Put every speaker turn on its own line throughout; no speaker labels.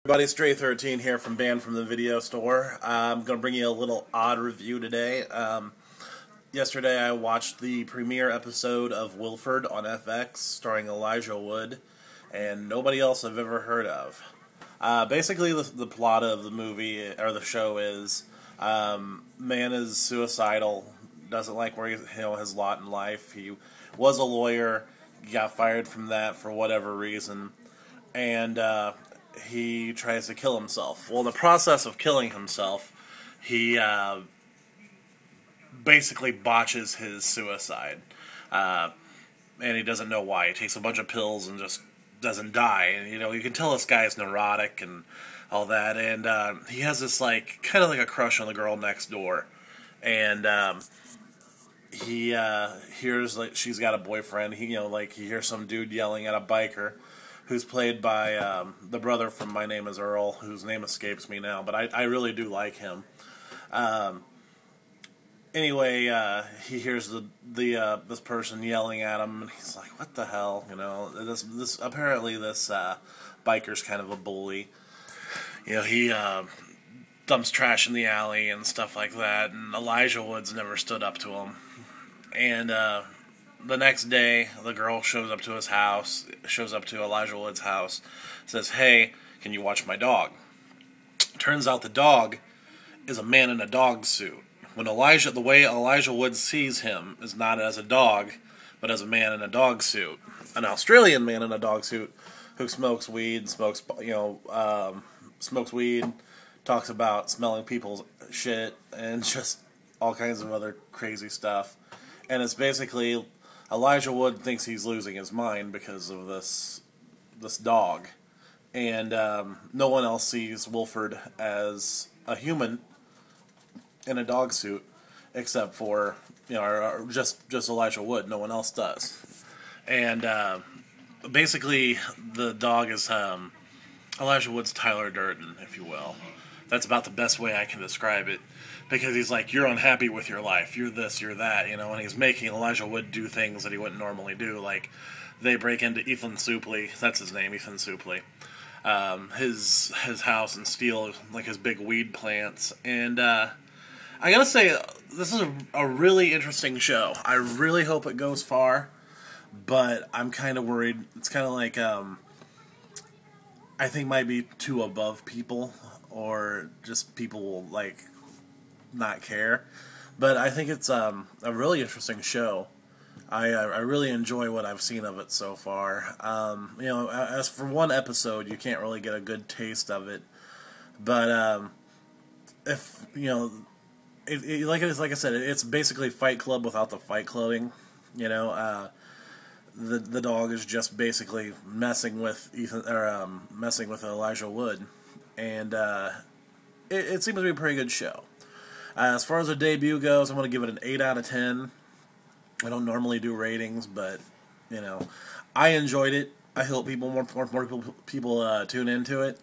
Buddy Stray 13 here from Band from the Video Store. I'm going to bring you a little odd review today. Yesterday I watched the premiere episode of Wilfred on FX starring Elijah Wood, and nobody else I've ever heard of. Basically the plot of the movie, or the show is, man is suicidal, doesn't like where his lot in life. He was a lawyer, got fired from that for whatever reason, and he tries to kill himself. Well, in the process of killing himself, he basically botches his suicide. And he doesn't know why. He takes a bunch of pills and just doesn't die. And, you can tell this guy is neurotic and all that. And he has this, kind of like a crush on the girl next door. And he hears, she's got a boyfriend. He hears some dude yelling at a biker, who's played by the brother from My Name is Earl, whose name escapes me now, but I really do like him. Anyway, he hears this person yelling at him, and he's like, "What the hell?" This apparently this biker's kind of a bully. He dumps trash in the alley and stuff like that, and Elijah Wood's never stood up to him. And the next day, the girl shows up to Elijah Wood's house, says, "Hey, can you watch my dog?" Turns out the dog is a man in a dog suit. The way Elijah Wood sees him is not as a dog, but as a man in a dog suit. An Australian man in a dog suit who smokes weed, talks about smelling people's shit, and just all kinds of other crazy stuff. And it's basically Elijah Wood thinks he's losing his mind because of this dog, and no one else sees Wilfred as a human in a dog suit, except for or just Elijah Wood. No one else does, and basically the dog is Elijah Wood's Tyler Durden, if you will. That's about the best way I can describe it. Because he's like, you're unhappy with your life, you're this, you're that, and he's making Elijah Wood do things that he wouldn't normally do. Like, they break into Ethan Suplee, that's his name, Ethan Suplee, his house, and steal, his big weed plants. And I gotta say, this is a really interesting show. I really hope it goes far, but I'm kind of worried. It's kind of like, I think might be too above people, or just people will, not care. But I think it's a really interesting show. I really enjoy what I've seen of it so far. As for one episode, you can't really get a good taste of it. But if like I said, it's basically Fight Club without the fight clubbing. The dog is just basically messing with Elijah Wood, and it seems to be a pretty good show. As far as the debut goes, I'm going to give it an 8 out of 10. I don't normally do ratings, but, I enjoyed it. I hope more people tune into it.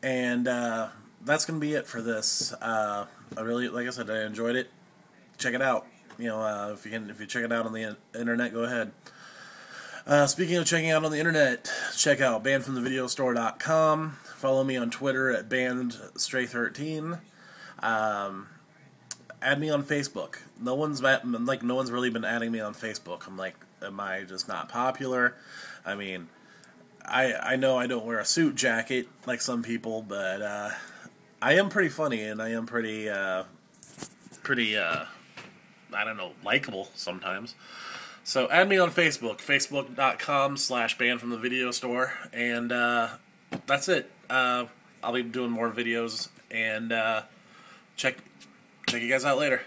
And that's going to be it for this. I really, like I said, I enjoyed it. Check it out. If you check it out on the internet, go ahead. Speaking of checking out on the internet, check out bandfromthevideostore.com. Follow me on Twitter at bandstray13. Add me on Facebook. No one's really been adding me on Facebook. I'm like, am I just not popular? I mean, I know I don't wear a suit jacket like some people, but I am pretty funny, and I am pretty I don't know, likable sometimes. So add me on Facebook, facebook.com/bandfromthevideostore, and that's it. I'll be doing more videos, and check you guys out later.